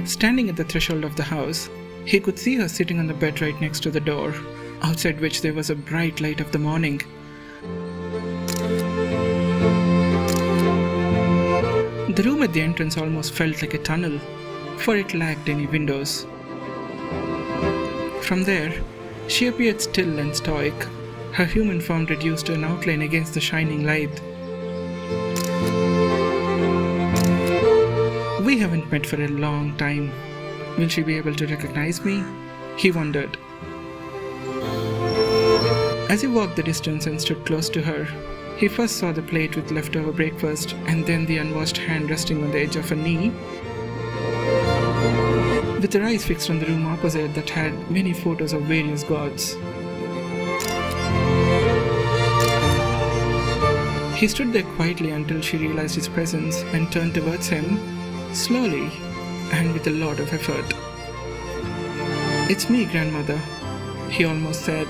Standing at the threshold of the house, he could see her sitting on the bed right next to the door, outside which there was a bright light of the morning. The room at the entrance almost felt like a tunnel, for it lacked any windows. From there, she appeared still and stoic, her human form reduced to an outline against the shining light. We haven't met for a long time. Will she be able to recognize me? He wondered. As he walked the distance and stood close to her, he first saw the plate with leftover breakfast and then the unwashed hand resting on the edge of her knee. With her eyes fixed on the room opposite that had many photos of various gods. He stood there quietly until she realized his presence and turned towards him, slowly and with a lot of effort. "It's me, grandmother," he almost said,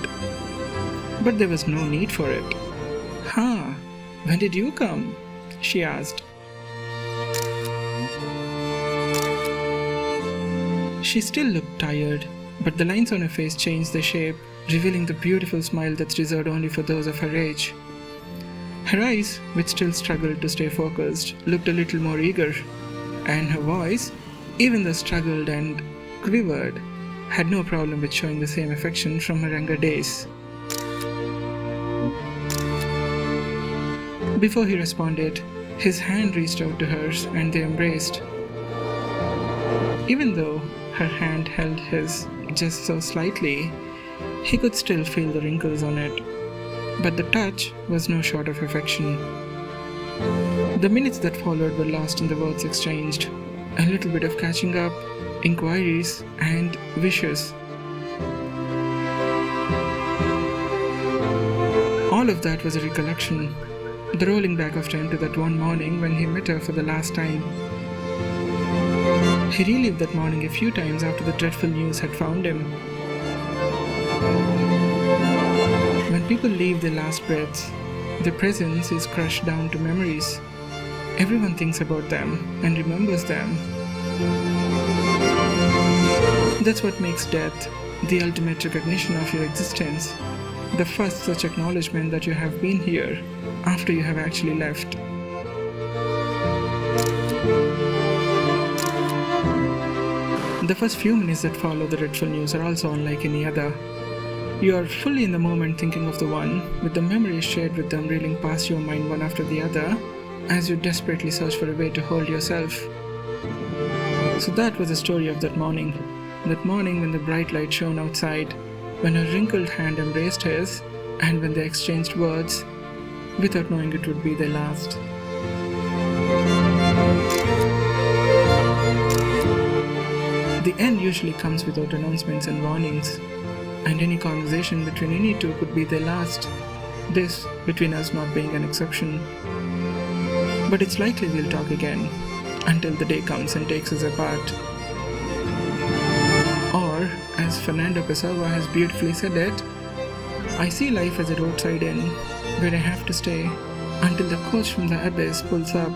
but there was no need for it. "Huh, when did you come?" she asked. She still looked tired, but the lines on her face changed their shape, revealing the beautiful smile that's reserved only for those of her age. Her eyes, which still struggled to stay focused, looked a little more eager, and her voice, even though struggled and quivered, had no problem with showing the same affection from her younger days. Before he responded, his hand reached out to hers and they embraced. Even though her hand held his just so slightly, he could still feel the wrinkles on it. But the touch was no short of affection. The minutes that followed were lost in the words exchanged, a little bit of catching up, inquiries, and wishes. All of that was a recollection, the rolling back of time to that one morning when he met her for the last time. He relived that morning a few times after the dreadful news had found him. When people leave their last breaths, their presence is crushed down to memories. Everyone thinks about them and remembers them. That's what makes death the ultimate recognition of your existence, the first such acknowledgement that you have been here after you have actually left. The first few minutes that follow the dreadful news are also unlike any other. You are fully in the moment thinking of the one, with the memories shared with them reeling past your mind one after the other, as you desperately search for a way to hold yourself. So that was the story of that morning when the bright light shone outside, when her wrinkled hand embraced his, and when they exchanged words, without knowing it would be their last. The end usually comes without announcements and warnings, and any conversation between any two could be their last, this between us not being an exception. But it's likely we'll talk again, until the day comes and takes us apart. Or, as Fernando Pessoa has beautifully said it, "I see life as a roadside inn, where I have to stay until the coach from the abyss pulls up